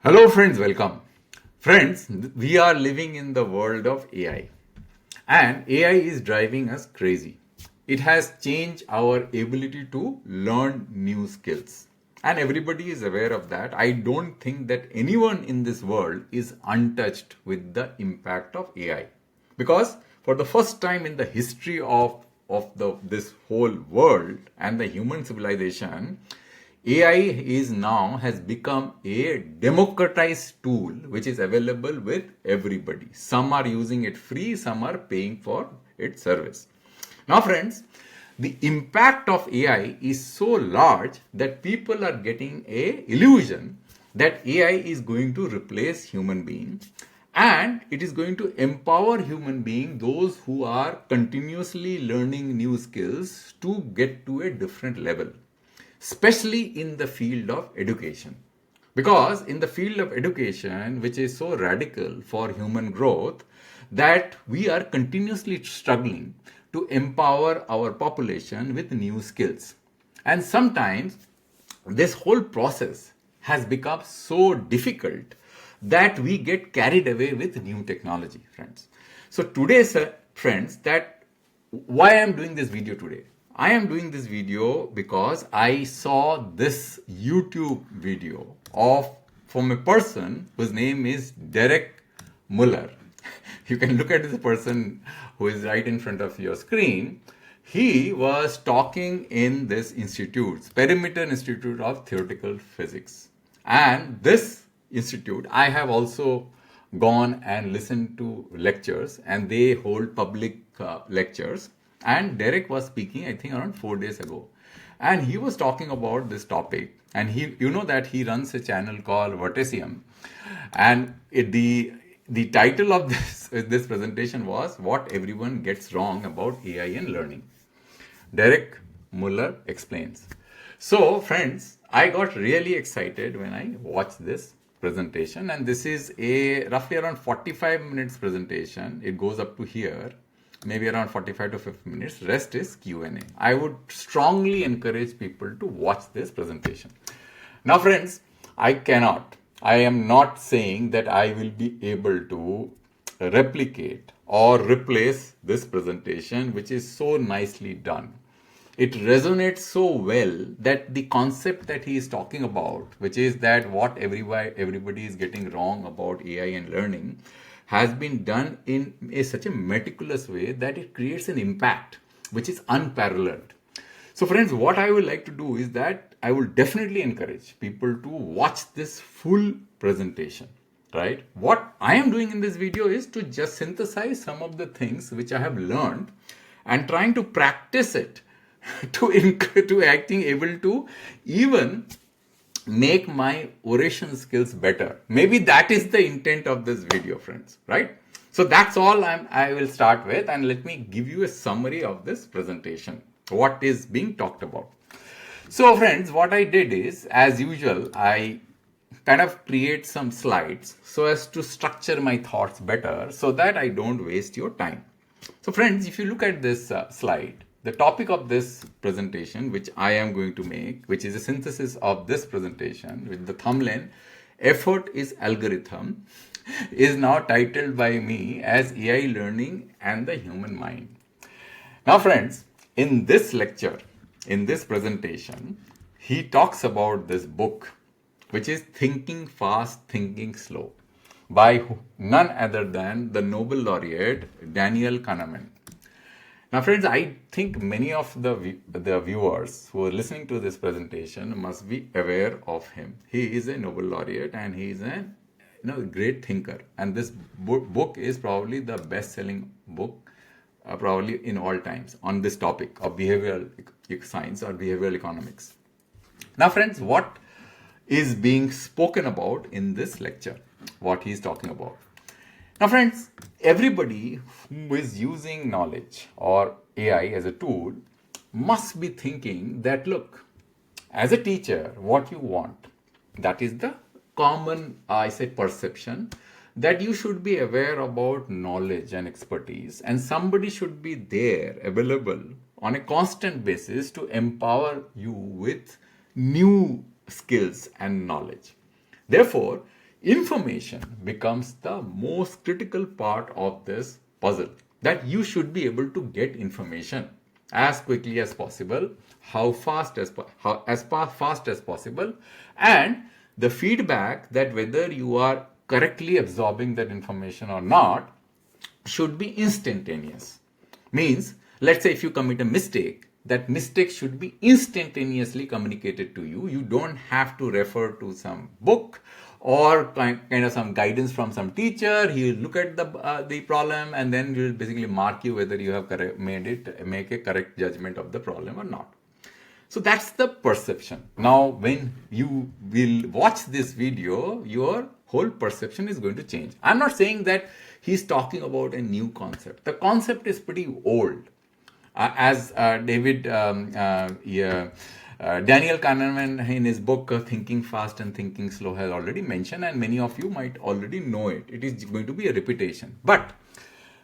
Hello friends, welcome. Friends, we are living in the world of AI and AI is driving us crazy. It has changed our ability to learn new skills and everybody is aware of that. I don't think that anyone in this world is untouched with the impact of AI because for the first time in the history of this whole world and the human civilization, AI is now has become a democratized tool which is available with everybody. Some are using it free, some are paying for its service. Now, friends, the impact of AI is so large that people are getting a illusion that AI is going to replace human beings and it is going to empower human beings, those who are continuously learning new skills to get to a different level, especially in the field of education. Because in the field of education, which is so radical for human growth, that we are continuously struggling to empower our population with new skills. And sometimes this whole process has become so difficult that we get carried away with new technology, friends. So today, friends, that why I am doing this video today. I am doing this video because I saw this YouTube video of from a person whose name is Derek Muller. You can look at this person who is right in front of your screen. He was talking in this institute, Perimeter Institute of Theoretical Physics. And this institute, I have also gone and listened to lectures, and they hold public lectures. And Derek was speaking, I think, around 4 days ago. And he was talking about this topic. And you know that he runs a channel called Vertesium. And the title of this presentation was What Everyone Gets Wrong About AI and Learning. Derek Muller explains. So, friends, I got really excited when I watched this presentation, and this is a roughly around 45 minutes presentation. It goes up to here, maybe around 45 to 50 minutes. Rest is Q&A. I would strongly encourage people to watch this presentation. Now, friends, I am not saying that I will be able to replicate or replace this presentation, which is so nicely done. It resonates so well that the concept that he is talking about, which is that what everybody is getting wrong about AI and learning, has been done in such a meticulous way that it creates an impact which is unparalleled. So friends, what I would like to do is that I will definitely encourage people to watch this full presentation, right? What I am doing in this video is to just synthesize some of the things which I have learned and trying to practice it to acting able to even make my oration skills better. Maybe that is the intent of this video, friends, right? So that's all I will start with, and let me give you a summary of this presentation, what is being talked about. So friends, what I did is, as usual, I kind of create some slides so as to structure my thoughts better so that I don't waste your time. So friends, if you look at this slide, the topic of this presentation, which I am going to make, which is a synthesis of this presentation with the thumbnail, Effort is Algorithm, is now titled by me as AI Learning and the Human Mind. Now friends, in this lecture, in this presentation, he talks about this book, which is Thinking Fast, Thinking Slow, by none other than the Nobel laureate Daniel Kahneman. Now, friends, I think many of the viewers who are listening to this presentation must be aware of him. He is a Nobel laureate and he is a great thinker. And this book is probably the best-selling book probably in all times on this topic of behavioral science or behavioral economics. Now, friends, what is being spoken about in this lecture? What he is talking about? Now, friends, everybody who is using knowledge or AI as a tool must be thinking that, look, as a teacher, what you want, that is the common, perception, that you should be aware about knowledge and expertise, and somebody should be there available on a constant basis to empower you with new skills and knowledge. Therefore, Information becomes the most critical part of this puzzle, that you should be able to get information as quickly as possible, fast as possible, and the feedback that whether you are correctly absorbing that information or not should be instantaneous. Means, let's say if you commit a mistake, that mistake should be instantaneously communicated to you. You don't have to refer to some book or kind of some guidance from some teacher. He will look at the problem and then he will basically mark you whether you have make a correct judgment of the problem or not. So that's the perception. Now, when you will watch this video, your whole perception is going to change. I'm not saying that he's talking about a new concept. The concept is pretty old. As Daniel Kahneman in his book Thinking Fast and Thinking Slow has already mentioned, and many of you might already know it. It is going to be a repetition. But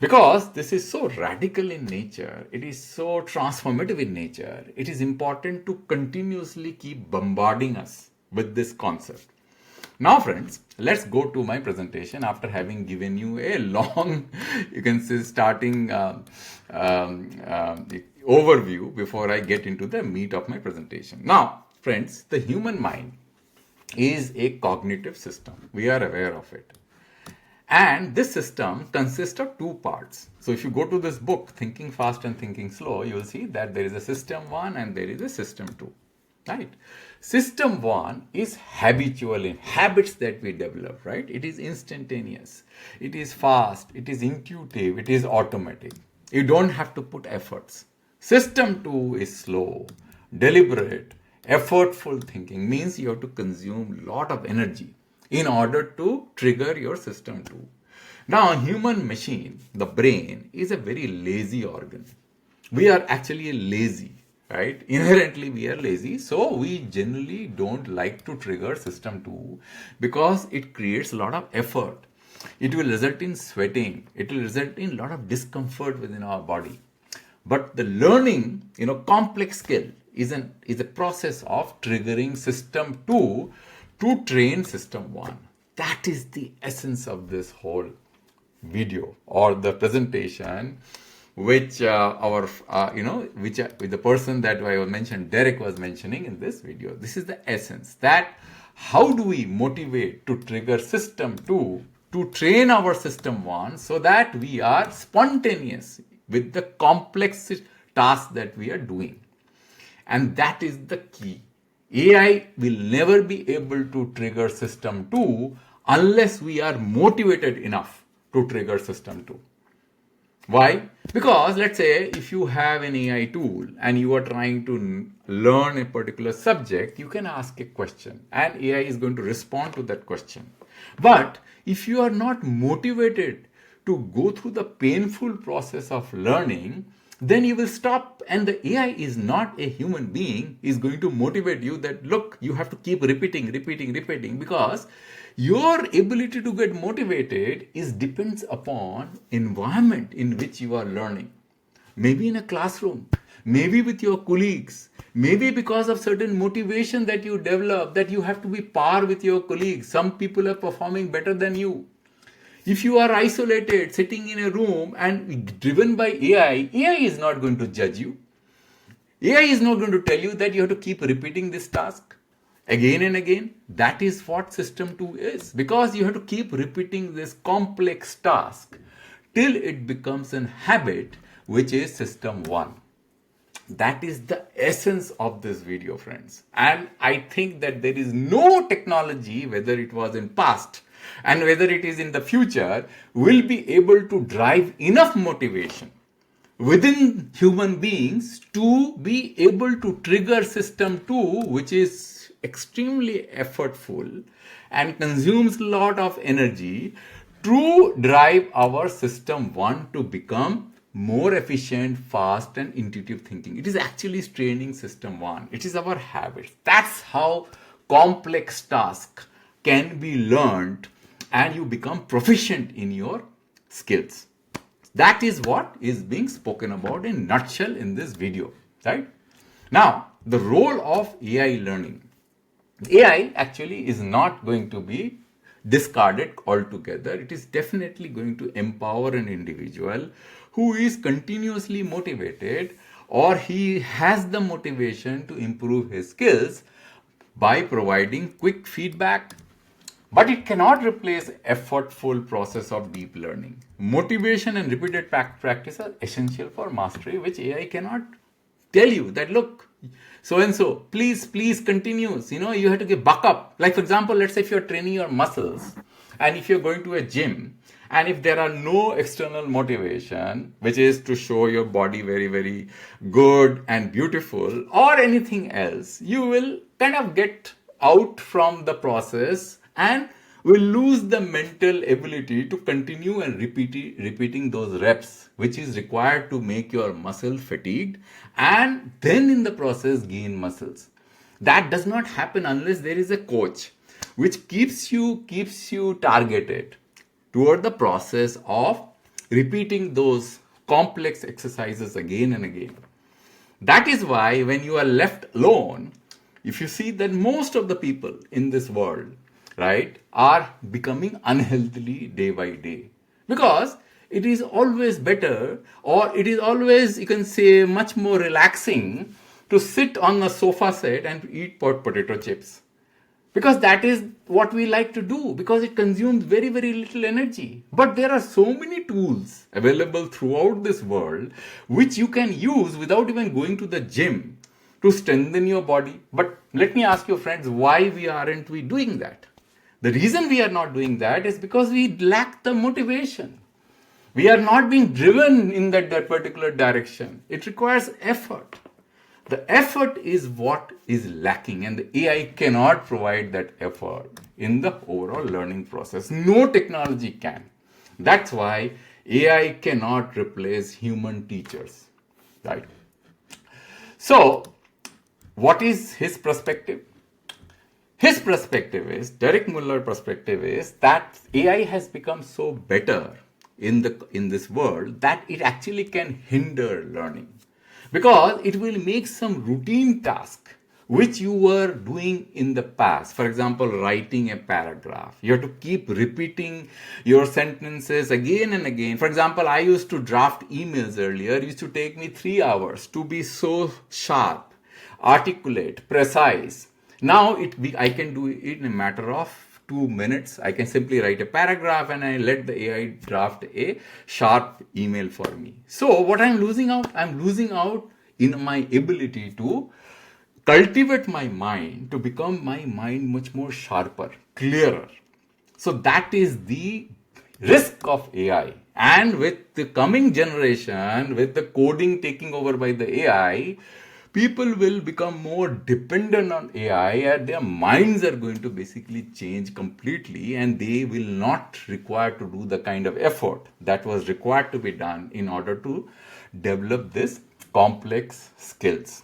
because this is so radical in nature, it is so transformative in nature, it is important to continuously keep bombarding us with this concept. Now, friends, let's go to my presentation after having given you a long, you can say, starting overview before I get into the meat of my presentation. Now, friends, the human mind is a cognitive system. We are aware of it. And this system consists of two parts. So if you go to this book, Thinking Fast and Thinking Slow, you will see that there is a system 1 and there is a system 2. Right? System 1 is habitual in habits that we develop, right? It is instantaneous. It is fast. It is intuitive. It is automatic. You don't have to put efforts. System 2 is slow, deliberate, effortful thinking. Means you have to consume a lot of energy in order to trigger your system 2. Now, a human machine, the brain, is a very lazy organ. We are actually lazy. Right? Inherently, we are lazy. So, we generally don't like to trigger system 2 because it creates a lot of effort. It will result in sweating. It will result in a lot of discomfort within our body. But the learning, complex skill is a process of triggering system 2 to train system 1. That is the essence of this whole video or the presentation, which the person that I mentioned, Derek was mentioning in this video. This is the essence, that how do we motivate to trigger system 2 to train our system 1 so that we are spontaneous with the complex tasks that we are doing. And that is the key. AI will never be able to trigger system 2 unless we are motivated enough to trigger system 2. Why? Because let's say if you have an AI tool and you are trying to learn a particular subject, you can ask a question and AI is going to respond to that question. But if you are not motivated to go through the painful process of learning, then you will stop, and the AI is not a human being, is going to motivate you that, look, you have to keep repeating, because your ability to get motivated depends upon environment in which you are learning. Maybe in a classroom, maybe with your colleagues, maybe because of certain motivation that you develop, that you have to be par with your colleagues. Some people are performing better than you. If you are isolated, sitting in a room and driven by AI, AI is not going to judge you. AI is not going to tell you that you have to keep repeating this task again and again. That is what system 2 is, because you have to keep repeating this complex task till it becomes a habit, which is system 1. That is the essence of this video, friends. And I think that there is no technology, whether it was in past and whether it is in the future, will be able to drive enough motivation within human beings to be able to trigger system 2, which is extremely effortful and consumes a lot of energy, to drive our system 1 to become more efficient, fast and intuitive thinking. It is actually training system 1. It is our habits. That's how complex tasks can be learned and you become proficient in your skills. That is what is being spoken about in a nutshell in this video, right? Now, the role of AI learning. AI actually is not going to be discard it altogether. It is definitely going to empower an individual who is continuously motivated, or he has the motivation to improve his skills by providing quick feedback. But it cannot replace effortful process of deep learning. Motivation and repeated practice are essential for mastery, which AI cannot tell you that, look, so and so, please continues. You have to get buck up. Like, for example, let's say if you're training your muscles and if you're going to a gym, and if there are no external motivation, which is to show your body very, very good and beautiful or anything else, you will kind of get out from the process and will lose the mental ability to continue and repeating those reps, which is required to make your muscle fatigued and then in the process gain muscles. That does not happen unless there is a coach which keeps you targeted toward the process of repeating those complex exercises again and again. That is why when you are left alone, if you see that most of the people in this world, right, are becoming unhealthily day by day, because it is always better, or it is always, you can say, much more relaxing to sit on a sofa set and eat potato chips. Because that is what we like to do, because it consumes very, very little energy. But there are so many tools available throughout this world which you can use without even going to the gym to strengthen your body. But let me ask you, friends, why aren't we doing that? The reason we are not doing that is because we lack the motivation. We are not being driven in that particular direction. It requires effort. The effort is what is lacking, and the AI cannot provide that effort in the overall learning process. No technology can. That's why AI cannot replace human teachers, right? So, what is his perspective? His perspective is, Derek Muller perspective is that AI has become so better in this world that it actually can hinder learning. Because it will make some routine task which you were doing in the past. For example, writing a paragraph. You have to keep repeating your sentences again and again. For example, I used to draft emails earlier. It used to take me 3 hours to be so sharp, articulate, precise. Now I can do it in a matter of 2 minutes. I can simply write a paragraph and I let the AI draft a sharp email for me. So what I'm losing out? I'm losing out in my ability to cultivate my mind, to become my mind much more sharper, clearer. So that is the risk of AI. And with the coming generation, with the coding taking over by the AI, people will become more dependent on AI, and their minds are going to basically change completely, and they will not require to do the kind of effort that was required to be done in order to develop this complex skills.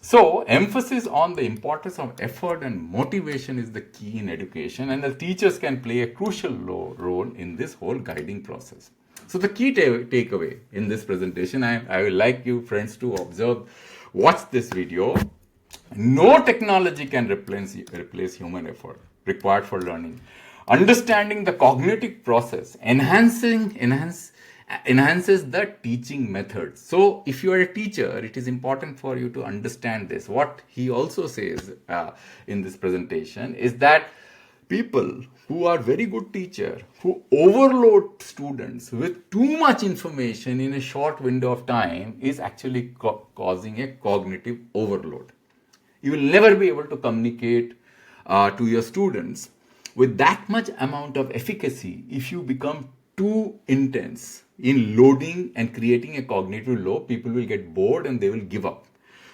So, emphasis on the importance of effort and motivation is the key in education, and the teachers can play a crucial role in this whole guiding process. So, the key takeaway in this presentation, I would like you friends to observe, watch this video. No technology can replace human effort required for learning. Understanding the cognitive process enhances the teaching methods. So if you are a teacher, it is important for you to understand this. What he also says in this presentation is that people who are very good teachers, who overload students with too much information in a short window of time, is actually causing a cognitive overload. You will never be able to communicate to your students with that much amount of efficacy if you become too intense in loading and creating a cognitive load. People will get bored and they will give up.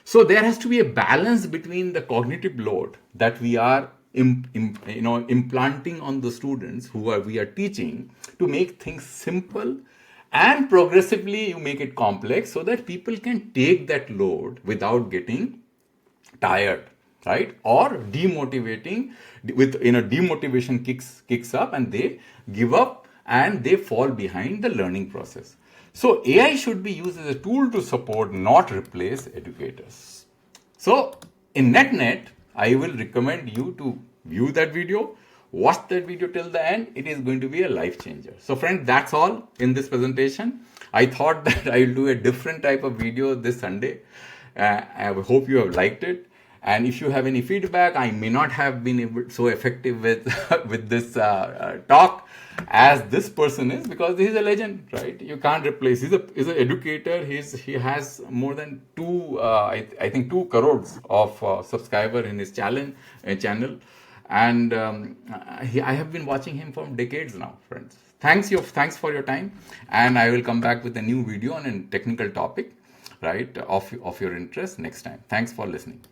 So there has to be a balance between the cognitive load that we are implanting on the students we are teaching, to make things simple, and progressively you make it complex so that people can take that load without getting tired, right? Or demotivating, demotivation kicks up and they give up and they fall behind the learning process. So AI should be used as a tool to support, not replace educators. So in net, I will recommend you to view that video, watch that video till the end. It is going to be a life changer. So friends, that's all in this presentation. I thought that I'll do a different type of video this Sunday. I hope you have liked it. And if you have any feedback, I may not have been so effective with with this talk as this person is, because he's a legend, right? You can't replace. He's an educator. He has more than I think 2 crores of subscriber in his channel, and I have been watching him for decades now, friends. Thanks for your time, and I will come back with a new video on a technical topic, right, of your interest next time. Thanks for listening.